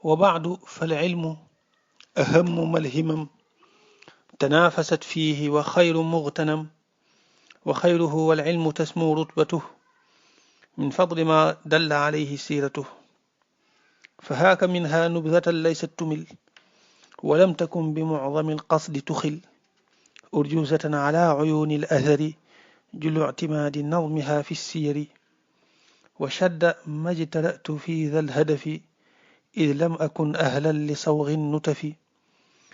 وبعد فالعلم أهم ما الهمم تنافست فيه وخير مغتنم وخيره والعلم تسمو رتبته من فضل ما دل عليه سيرته فهاك منها نبذة ليست تمل ولم تكن بمعظم القصد تخل أرجوزة على عيون الأثر جل اعتماد نظمها في السير وشد ما اجترأت في ذا الهدف إذ لم أكن أهلا لصوغ النتف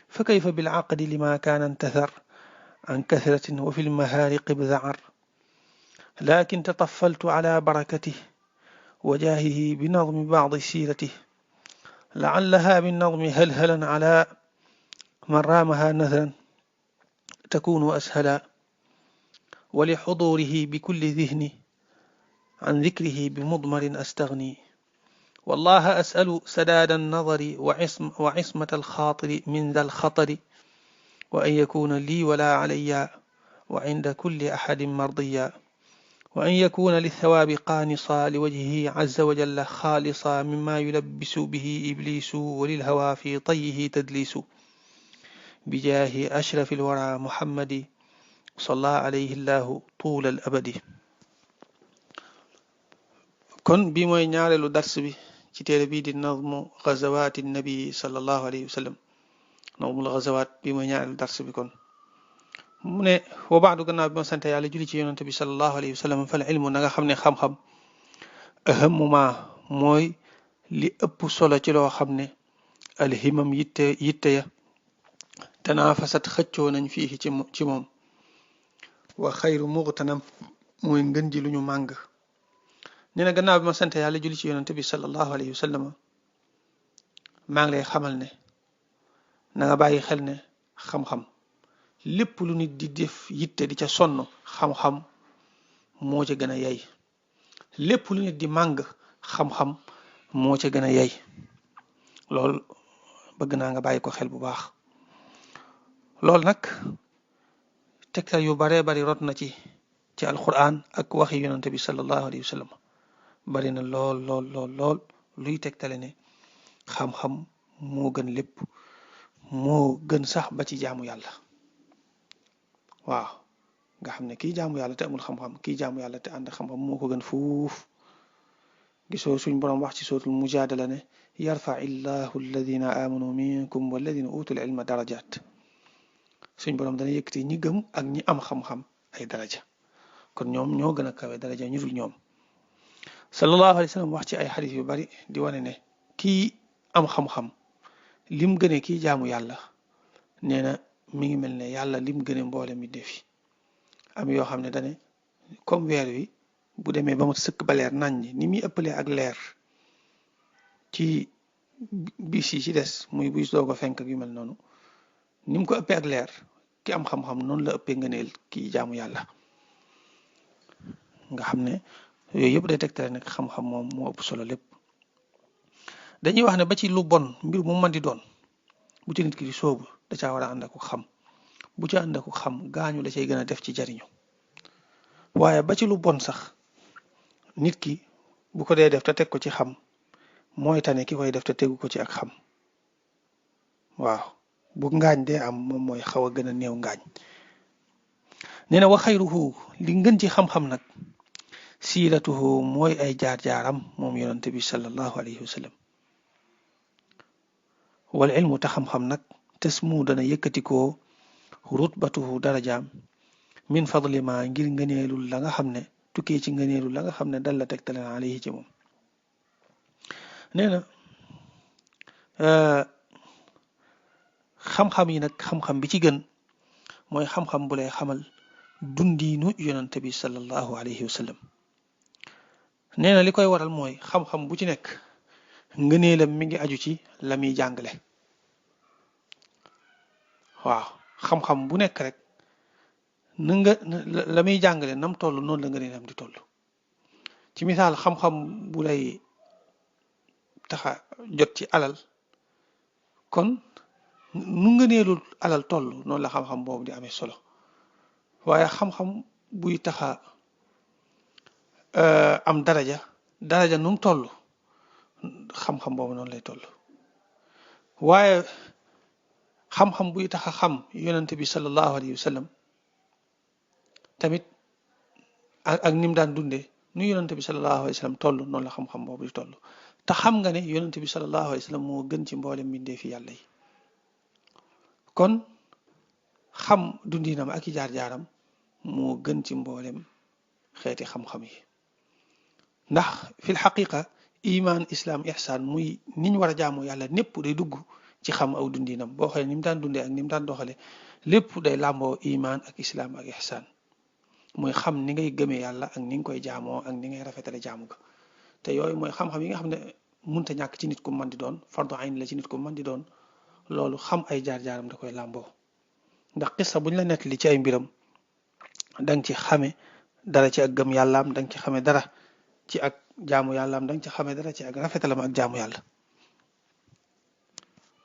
فكيف بالعقد لما كان انتثر عن كثرة وفي المهارق بذعر لكن تطفلت على بركته وجاهه بنظم بعض سيرته لعلها من نظم هلهلا على من رامها نثرا تكون أسهلا ولحضوره بكل ذهني عن ذكره بمضمر أستغني والله أسأل سداد النظر وعصمة الخاطر من ذا الخطر وأن يكون لي ولا علي وعند كل أحد مرضيا وأن يكون للثواب قانصا لوجهه عز وجل خالصا مما يلبس به إبليس وللهوى في طيه تدليس بجاه أشرف الورى محمد صلى عليه الله طول الأبد kon bi mooy ñaareelu dars bi ci téere bii di nazmu gazawaati nabi sallallahu alayhi wa sallam nazmul gazawaat bi mooy ñaareelu dars bi kon mu ne wa baadu gannaaw bi ma sante yàlla julli ci yonante bi sallallahu alayhi wa sallam fal ilmu na nga xam ne xam-xam ahamu ma mooy li ëpp solo ci loo xam ne alhimam yitte ya tanaafasat xëccoo nañ fii ci moom wa xayru mughtanam mooy ngën ji lu ñu màng nee na gannaaw bi ma sant yàlla julli ci yonante bi sallallahu alayhi wa sallam maa ngi lay xamal ne na nga bàyyi xel ne xam-xam lépp lu nit di def yitte di ca sonn xam-xam moo ca gën a yey lépp lu nit di màng xam-xam moo ca gën a yey loolu bëgg naa nga bàyyi ko xel bu baax loolu nag tegtal yu baree bari rot na ci alquran ak waxi yonante bi sallallahu alayhi wa sallam bari na lool luy tegtale ne xam-xam moo gën lépp moo gën sax ba ci jaamu yàlla waaw nga xam ne kii jaamu yàlla te amul xam-xam kii jaamu yàlla te ànd xam-xam moo ko gën fuuf gisoo suñ boroom wax ci suratul mujaadala ne yarfa illahu alladina amanu minkum walladina utul ilma darajat suñ boroom dana yëkkati ñi gëm ak ñi am xam-xam ay daraja kon ñoom ñoo gën a kawe daraja ñu dul ñoom sallallahu alayhi wa sallam wax ci ay xadis yu bari di wane ne kii am xam-xam lim gëne kii jaamu yàlla nee na mi ngi mel ne yàlla lim gëne mboole mi defi am yoo xam ne dane comme weer wi bu demee ba mu sëkk ba leer nañ ni muy ëppalee ak leer ci bis yi ci des muy buy doog a fenk ak yu mel noonu ni mu ko ëppee ak leer ki am xam-xam noonu la ëppee ngëneel kii jaamu yàlla nga xam ne yooyu yëpp day tegtale nag xam-xam moom moo ëpp solo lépp dañuy wax ne ba ci lu bon mbir mu mën di doon bu ci nit ki di soobu da caa war a ànd ak xam bu ci ànd ak xam gaañu da cay gën a def ci jariñu waaye ba ci lu bon sax nit ki bu ko dee def te teg ko ci xam mooy tane ki koy def te tegu ko ci ak xam waaw bu ngaañ dee am moom mooy xaw a gën a néew ngaañ nee na wa xayruhu li ngën ci xam-xam nag siiratuhu mooy ay jaar-jaaram moom yonante bi sallallahu alayhi wa sallam wal ilmu ta xam-xam nag tasmu dana yëkkatikoo rutbatuhu darajaam min fadli ma ngir ngëneelul la nga xam ne tukkee ci ngëneelul la nga xam ne dal la tegtale na alayhi ci moom nee na xam-xam yi nag xam-xam bi ci gën mooy xam-xam bu lay xamal dundiinu yonante bi sallallahu alayhi wa sallam nee na li koy waral mooy xam-xam bu ci nekk ngëneelam mi ngi aju ci la muy jàngale waaw xam-xam bu nekk rek na nga la muy jàngale nam toll noonu la ngëneelam di toll ci misaal xam-xam bu lay taxa jot ci alal kon nu ngëneelul alal toll noonu la xam-xam boobu di amee solo waaye xam-xam buy taxa am daraja nu mu toll xam-xam boobu noonu lay toll waaye xam-xam buy tax a xam yonent bi sallallahu alayhi wa sallam tamit ak ni mu daan dundee nu yonent bi sallallahu alayhi wa sallam toll noonu la xam-xam boobu di toll te xam nga ne yonent bi sallallahu alayhi wa sallam moo gën ci mboolem mbindee fi yàlla yi kon xam dundinam ak i jaar-jaaram moo gën ci mboolem xeeti xam-xam yi ndax fil xaqiqa iman islam ihsaan muy niñ war a jaamoo yàlla népp day dugg ci xam aw dundinam boo xoolee ni mu daan dundee ak ni mu daan doxale lépp day làmboo iman ak islam ak ihsaan mooy xam ni ngay gëmee yàlla ak ni nga koy jaamoo ak ni ngay rafetale jaamu ga te yooyu mooy xam-xam yi nga xam ne munta ñàkk ci nit ku mën di doon fardu ayn la ci nit ku mën di doon loolu xam ay jaar-jaaram da koy làmboo ndax xissa buñ la nettali ci ay mbiram danga ci xame dara ci ak gëm yàllaam danga ci xame dara ci ak jaamu yàllaam danga ci xame dara ci ak rafetalam ak jaamu yàlla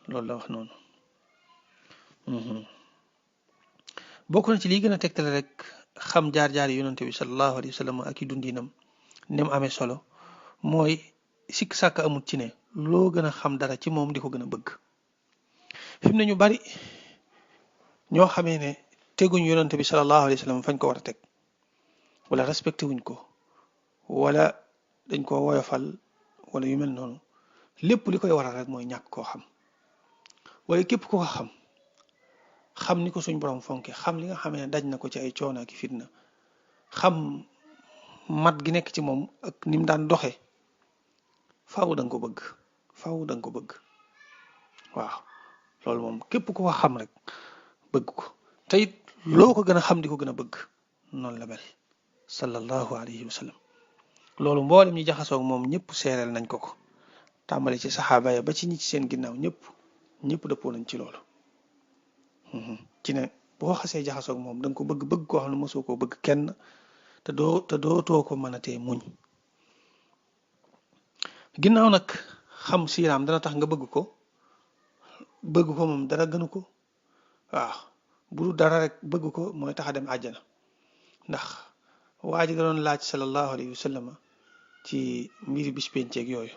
loolu la wax noonu bokk na ci lii gën a tegtale rek xam jaar-jaar yi yonante bi sallallahu alayhi wa sallam ak i dundinam ni mu amee solo mooy sikk sàkk amut ci ne loo gën a xam dara ci moom di ko gën a bëgg fi mu ne ñu bari ñoo xamee ne teguñ yonante bi sallallahu alayhi wa sallam fañ ko war a teg wala respecté wuñ ko wala dañ ko woyofal wala yu mel noonu lépp li koy waral rek mooy ñàkk koo xam waaye képp ku ko xam ni ko suñ borom fonke xam li nga xamee ne daj na ko ci ay coono ak fitna xam mat gi nekk ci moom ak ni mu daan doxe faaw da nga ko bëgg faaw da nga ko bëgg waaw loolu moom képp ku ko xam rek bëgg ko te it loo ko gën a xam di ko gën a bëgg noonu la mel sallallahu alayhi wa sallam loolu mboolem ñi jaxasoog moom ñëpp seereel nañ ko tàmbali ci saxaaba ya ba ci ñi ci seen ginnaaw ñëpp dëppoo nañ ci loolu ci ne boo xasee jaxasoog moom da nga ko bëgg koo xam ne mosoo koo bëgg kenn te dootoo ko mën a tee muñ ginnaaw nag xam siiraam dana tax nga bëgg ko moom dara gënu ko waaw bu dul dara rek bëgg ko mooy tax a dem àjjana ndax waa ji da doon laaj sallallahu alayhi wa sallam ci mbiri bis penceeg yooyu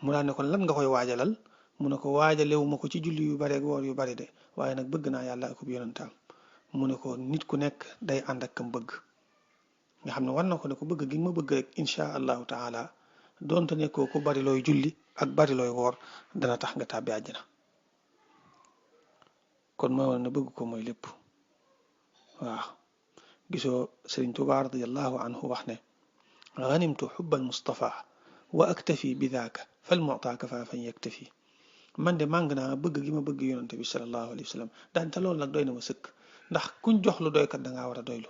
mu daan ne ko lan nga koy waajalal mu ne ko waajalewu ma ko ci julli yu bare ak woor yu bari de waaye nag bëgg naa yàlla ak yonentam mu ne ko nit ku nekk day ànd ak kam bëgg nga xam ne war na ko ne ko bëgg gi ma bëgg rek insha allahu taala doonte ne ko ku bari looy julli ak bari looy woor dana tax nga tàbbi àjjana kon mooy woon ne bëgg ko mooy lépp waaw gisoo Sëriñ Tuubaa radiyallahu anhu wax ne ganimtu xubbal Mustafa wa aktafi bi daaka fal mu'ta kafaafan yaktafi man de màng naa bëgg gi ma bëgg yonante bi sallallahu alayhi wa sallam daan te loolu nag doy na ma sëkk ndax kuñ jox lu doykat da ngaa war a doylu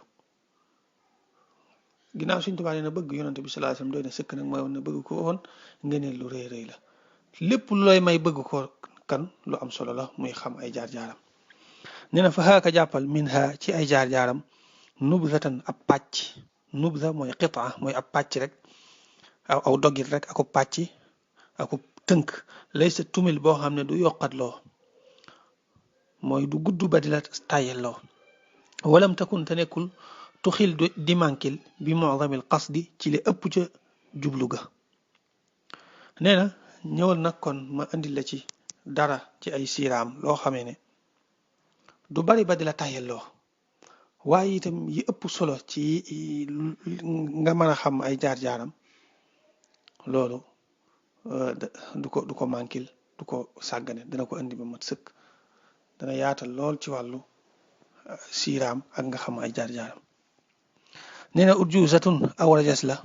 ginnaaw Sëriñ Tuubaa nee na bëgg yonante bi sallallahu alayhi wa sallam doy na sëkk nag mooy woon ne bëgg ko woon ngëneel lu rëy rëy la lépp lu lay may bëgg ko kan lu am solo la muy xam ay jaar-jaaram nee na fa xaaka jàppal min ha ci ay jaar-jaaram nubzatan ab pàcc nubza mooy qitaa mooy ab pàcc rek aw dogit rek ako pàcc ako tënk lay sa tumil boo xam ne du yokkatloo mooy du gudd ba di la tàyyelloo walam takun te nekkul tuxil di mankil bi mu'zamil qasdi ci li ëpp ca jublu ga nee na ñëwal nag kon ma indil la ci dara ci ay siiraam loo xamee ne du bari ba di la tàyyelloo waaye itam yi ëpp solo ci nga mën a xam ay jaar-jaaram loolu du ko mankil du ko sàggane dana ko indi ba mat sëkk dana yaatal lool ci wàllu siiraam ak nga xam ay jaar-jaaram nee na urjuzatun aw rajas la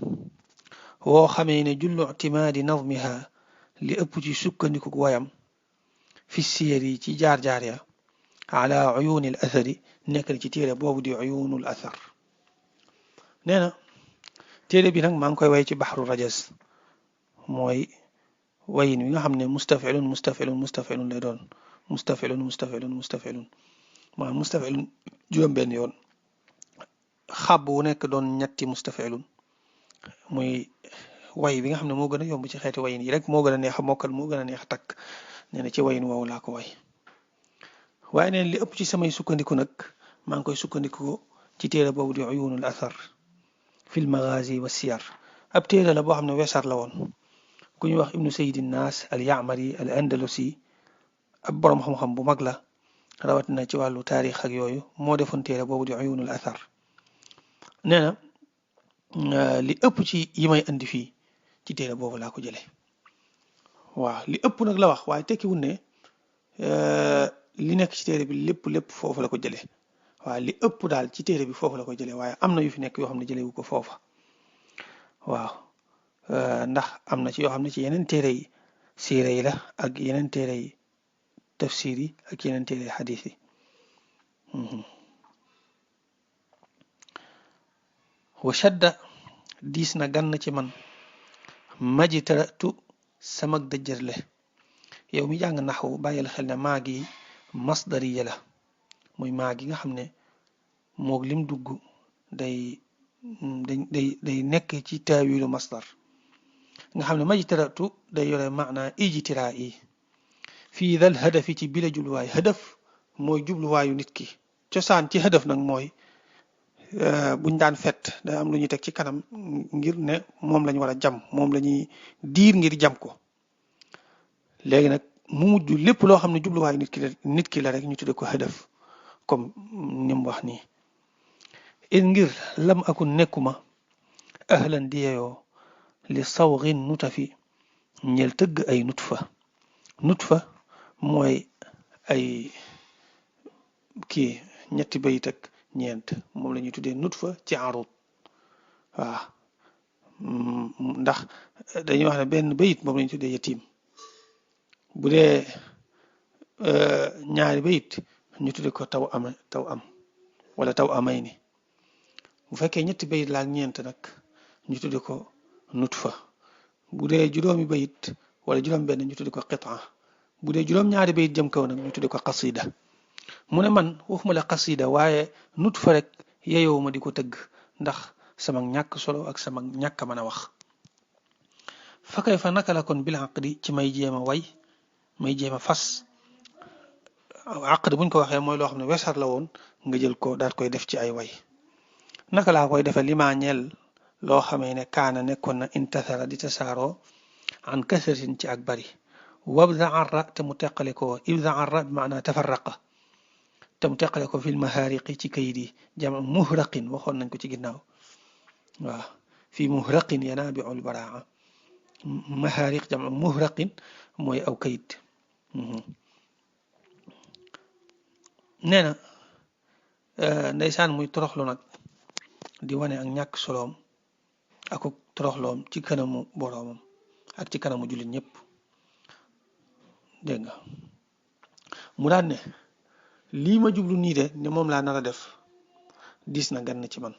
woo xamee ne jullu ictimaadi nazmiha li ëpp ci sukkandiku wayam fi siyar yi ci jaar-jaar ya ala uyuni al athari nekk na ci téere boobu di uyunul athar nee na téere bi nag maa ngi koy way ci baxru rajas mooy wayin wi nga xam ne mustafilun lay doon mustafilun maanaam mustafilun juróom-benn yoon xàbb wu nekk doon ñetti mustafilun muy way bi nga xam ne moo gën a yomb ci xeeti wayin yi rek moo gën a neex a mokkal moo gën a neex a takk nee na ci wayin woowu laa ko way waaye neen li ëpp ci samay sukkandiku nag maa ngi koy sukkandiku ci téere boobu di uyunul athar fil maghazi wa siyar ab téere la boo xam ne wesar la woon ku ñuy wax ibnu sayid naas al yaamari al andalusi ab borom xam-xam bu mag la rawatina ci wàllu taarix ak yooyu moo defoon téere boobu di uyunul athar nee na li ëpp ci yi may indi fii ci téere boobu laa ko jële waaw li ëpp nag la wax waaye tekkiwul ne li nekk ci téere bi lépp foofu la ko jële waaw li ëpp daal ci téere bi foofu la ko jële waaye am na yu fi nekk yoo xam ne jëlewu ko foofa waaw ndax am na ci yoo xam ne ci yeneen téere yi siira yi la ak yeneen téere yi tafsir yi ak yeneen téere xadis yi wa shadda diis na gann ci man majtaratu samag dëjërle yow mi jàng naxwu bàyyil xel ne maa gi masdariya la muy maa gi nga xam ne moog lim dugg day nekk ci taawilu masdar nga xam ne majtaratu day yore maana ijtiraa yi fii dal hadafi ci bila jubluwaay hadaf mooy jubluwaayu nit ki cosaan ci hadaf nag mooy buñ daan fet day am lu ñuy teg ci kanam ngir ne moom lañ war a jam moom la ñuy diir ngir jam ko léegi nag mu mujj lépp loo xam ne jubluwaayu nit ki la rek ñu tudde ko hadaf comme ni mu wax nii in ngir lam akun nekkuma ahlan di yeyoo li sawrin nutafi ñel tëgg ay nutfa mooy ay kii ñetti bayit ak ñeent moom la ñuy tuddee nutfa ci arut waaw ndax dañuy wax ne benn bayit moom la ñuy tuddee yatim bu dee ñaari bayit ñu tuddee ko taw am wala taw amay ni bu fekkee ñetti bayit la ak ñeent nag ñu tuddee ko nutfa bu dee juróomi bayit wala juróom benn ñu tuddee ko qitaa bu dee juróom-ñaari bayit jëm kaw nag ñu tuddee ko qasida mu ne man waxuma la qasida waaye nutfa rek yeyoo ma di ko tëgg ndax sama ñàkk solo ak sama ñàkk a mën a wax fa kay fa naka la kon bil aqdi ci may jéem a way may jéem a fas aqd buñ ko waxee mooy loo xam ne wesar la woon nga jël ko daal koy def ci ay way naka laa koy defee li maa ñeel loo xamee ne kaana nekkoon na intasara di tasaaroo an kasratin ci ak bari wabda arra te mu teqale ko ibda arra bi maanaa tafarraqa te mu teqale ko fil mahaariqi ci kayit yi jam muhraqin waxoon nañ ko ci ginnaaw waaw fii muhraqin yanaabiul baraa mahaariq jam muhraqin mooy aw kayit nee na ndeysaan muy toroxlu nag di wane ak ñàkk soloom ak toroxloom ci kanamu boroomam ak ci kanamu jullit ñëpp dégg nga mu daan ne lii ma jublu nii de ne moom laa nar a def diis na gann ci man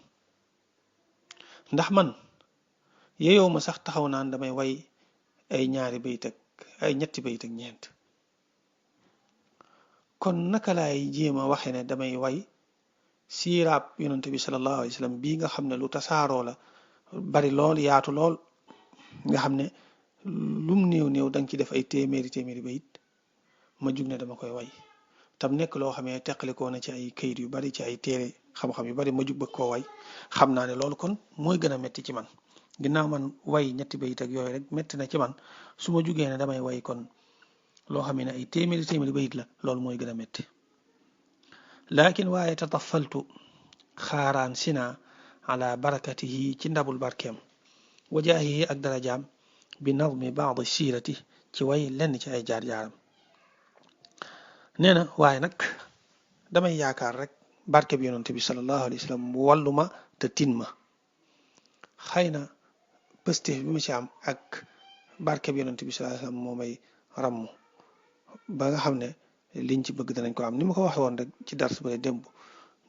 ndax man yeyoo ma sax taxaw naan damay way ay ñaari bayit ak ay ñetti bayit ak ñeent kon naka laay jéem a waxe ne damay way siiraab yonante bi sallallahu alayhi wa sallam bii nga xam ne lu tasaaroo la bari lool yaatu lool nga xam ne lum néew danga ci def ay téeméeri bayit ma jug ne dama koy way tam nekk loo xamee teqalikoo na ci ay kayit yu bari ci ay téere xam-xam yu bari ma jug bëgg koo way xam naa ne loolu kon mooy gën a metti ci man ginnaaw man way ñetti bayit ak yooyu rek metti na ci man su ma jugee ne damay way kon loo xamee ne ay téeméeri bayit la loolu mooy gën a metti laakin waaye tatafaltu xaaraan sina ala barakatihi ci ndabul barkeem wajaahihi ak darajaam bi nazmi baadi siirati ci way lenn ci ay jaar-jaaram nee na waaye nag damay yaakaar rek barke bi yonante bi sallallahu alayhi wa sallam wallu ma te tin ma xëy na pëstéef bi ma ci am ak barke bi yonante bi sallallahu alayhi wa sallam moo may ràmm ba nga xam ne liñ ci bëgg danañ ko am ni ma ko waxe woon rek ci dars ba démb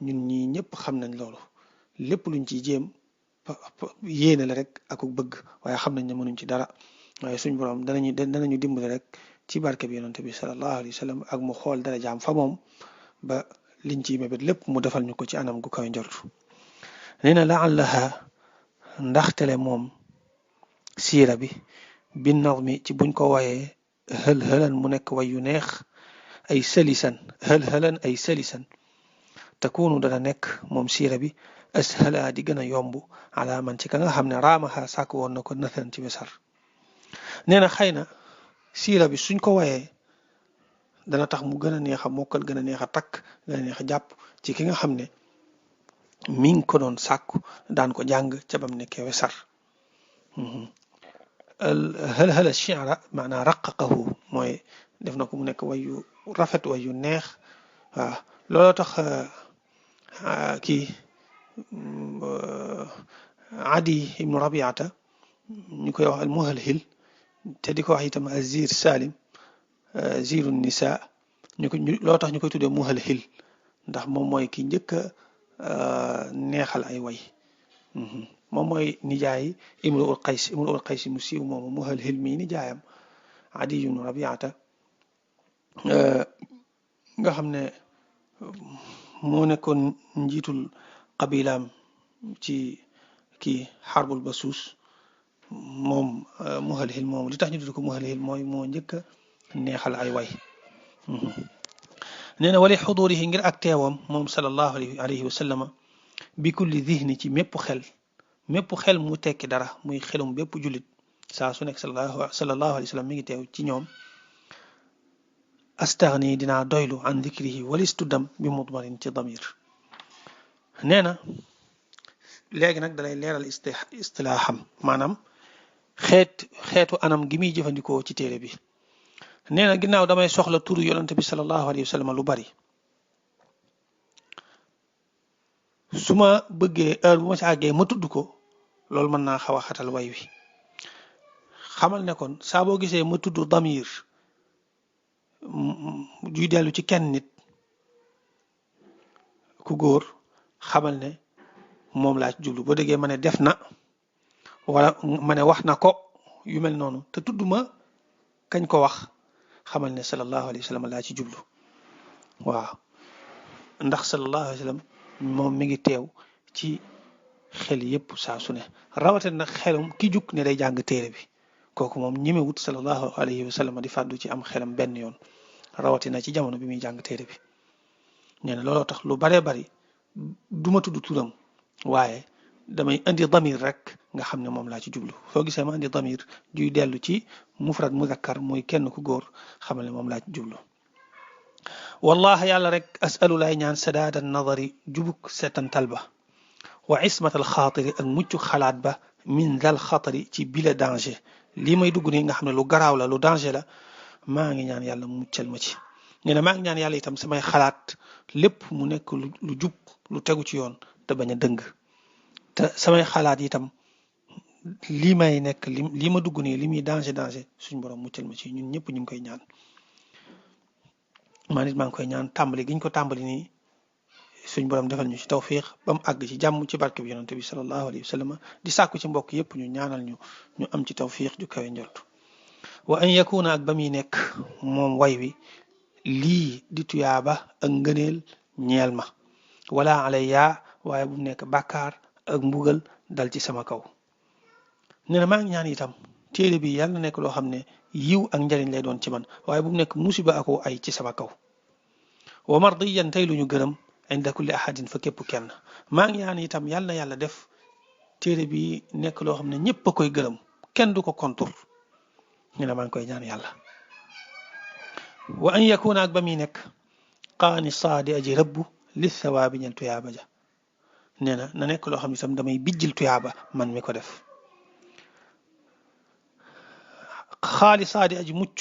ñun ñii ñëpp xam nañ loolu lépp luñ ciy jéem yéene la rek ak bëgg waaye xam nañ ne mënuñ ci dara waaye suñ borom danañu dimbali rek ci barke bi yonante bi sallallahu alayhi wa sallam ak mu xool dara jaam fa moom ba liñ ciy mébét lépp mu defal ñu ko ci anam gu kaw njortu nee na laallaha ndaxtele moom siira bi bi nazmi ci buñ ko wayee hël-hëlan mu nekk way yu neex ay salisan hël-hëlan ay salisan takunu dana nekk moom siira bi ashala di gën a yomb ala man ci ka nga xam ne raamaha sàkk woon na ko nathan ci wesar nee na xëy na siira bi suñ ko wayee dana tax mu gën a neex a mokkal gën a neex a takk gën a neex a jàpp ci ki nga xam ne mi ngi ko doon sàkku daan ko jàng ca bam nekkee wesar hal hal shi'ra maanaa raqaqahu mooy def na ko mu nekk wayu rafet wayu neex waaw looloo tax kii Adi ibnu Rabiata ñu koy wax al muhalhil te di ko wax itam azir salim ziru nisa loo tax ñu koy tuddee muhalhil ndax moom mooy ki njëkk a neexal ay way moom mooy nijaay imruul qays mu siiw moomu muhalhil mii nijaayam Adi ibnu Rabiata nga xam ne moo nekkoon njiitul qabilaam ci kii xarbul basuus moom muhalhil moom li tax ñu tudd ko muhalhil mooy moo njëkk a neexal ay way nee na wali xudurihi ngir ak teewam moom sallallahu alayhi wa sallama bi kulli dihni ci mépp xel mu tekki dara muy xelum bépp jullit saa su nekk sallallahu alayhi wa sallam mi ngi teew ci ñoom astaghni dinaa doylu an dikrihi walis tuddam bi mudmarin ci damir nee na léegi nag dalay leeral istilaaxam maanaam xeetu anam gi muy jëfandikoo ci téere bi nee na ginnaaw damay soxla turu yonante bi sallallahu alayhi wa sallam lu bari su ma bëggee heure bu ma ci àggee ma tudd ko loolu mën naa xaw a xatal way wi xamal ne kon saa boo gisee ma tudd damir juy dellu ci kenn nit ku góor xamal ne moom laa ci jublu boo déggee ma ne def na wala ma ne wax na ko yu mel noonu te tudduma kañ ko wax xamal ne sallallahu alayhi wa sallam laa ci jublu waaw ndax sallallahu alayhi wa sallam moom mi ngi teew ci xel yépp saa su ne rawatina nag xelum ki jug ne day jàng téere bi kooku moom ñemewut sallallahu alayhi wa sallam di fàddu ci am xelam benn yoon rawatina ci jamono bi muy jàng téere bi nee na looloo tax lu baree bari duma tudd turam waaye damay indi damir rek nga xam ne moom laa ci jublu soo gisee ma indi damir juy dellu ci mufrad muzakkar muy kenn ku góor xamal ne moom laa ci jublu wallahi yàlla rek asalu lay ñaan sadaada nadari jubuk setantal ba wa ismatal xaatiri ak mucc xalaat ba min dal xatari ci bile danger lii may dugg nii nga xam ne lu garaaw la lu danger la maa ngi ñaan yàlla muccal ma ci nee na maa ngi ñaan yàlla itam samay xalaat lépp mu nekk lu jub lu tegu ci yoon te bañ a dëng te samay xalaat itam lii may nekk lii ma dugg nii li muy danger suñ borom muccal ma ci ñun ñëpp ñu ngi koy ñaan maa nit maa ngi koy ñaan tàmbali giñ ko tàmbali nii suñ borom defal ñu ci tawfiq ba mu àgg ci jàmm ci barke bi yonante bi sallallahu alayhi wa sallam di sàkku ci mbokk yëpp ñu ñaanal ñu am ci tawfiq ju kawe njort wa an yakuna ak ba muy nekk moom way wi lii di tuyaaba ak ngëneel ñeel ma wala alayya waaye bu mu nekk bàkkaar ak mbugal dal ci sama kaw nee na maa ngi ñaan itam téere bi yàlla na nekk loo xam ne yiw ak njariñ lay doon ci man waaye bu mu nekk musiba ako ay ci sama kaw wa mardiyan tey lu ñu gërëm inda kulli ahadin fa képp kenn maa ngi ñaan itam yàlla na yàlla def téere bi nekk loo xam ne ñëpp a koy gërëm kenn du ko kontur ñu ne maa ngi koy ñaan yàlla wa an yakuna ak ba muy nekk qaani saadi aji rëbbu li thawaabi ñel tuyaaba ja nee na nekk loo xam ne itam damay bijjil tuyaaba man mi ko def xaalisaadi aji mucc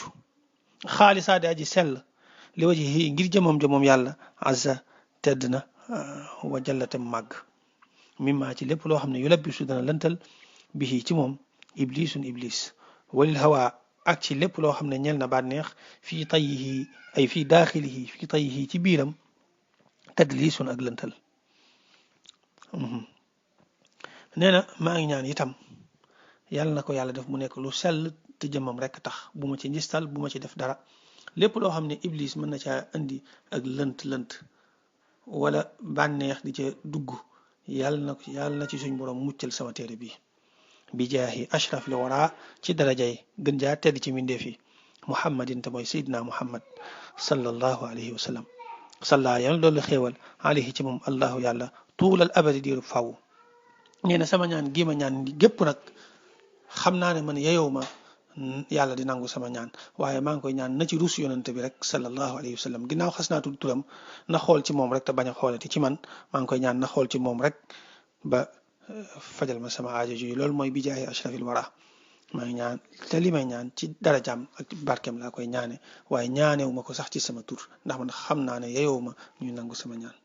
xaalisaadi aji sell li wajhi ngir jëmam ja moom yàlla azza tedd na wa jallatem màgg mimma ci lépp loo xam ne yu labbisu dana lëntal bihi ci moom iblisun iblis walil hawa ak ci lépp loo xam ne ñel na bànneex fii tayyihi ay fii daaxilihi fii tayyihi ci biiram tadlisun ak lëntal nee na maa ngi ñaan itam yàlla na ko yàlla def mu nekk lu sell te jëmmam rek tax bu ma ci njistal bu ma ci def dara lépp loo xam ne iblis mën na caa indi ak lënt wala bànneex di ca dugg yàlla na ci suñ borom muccal sama téere bi jaahi ashraf li wara ci darajay gën jaa tedd ci mbindeef yi muhammadin te mooy sayidna muhammad sallallahu alayhi wa sallam salla yàlla doolu xéewal alayhi ci moom allahu yàlla tuulal abadi diiru faw nee na sama ñaan gii ma ñaan gépp nag xam naa ne man yeyoo ma yàlla di nangu sama ñaan waaye maa ngi koy ñaan na ci rus yonante bi rek sallallahu alayhi wa sallam ginnaaw xas naa tudd turam na xool ci moom rek te bañ a xoolati ci man maa ngi koy ñaan na xool ci moom rek ba fajal ma sama aajo ji loolu mooy bijaahi ashrafil wara maa ngi ñaan te li may ñaan ci darajaam ak barkeem laa koy ñaane waaye ñaanewu ma ko sax ci sama tur ndax man xam naa ne yeyoo ma ñuy nangu sama ñaan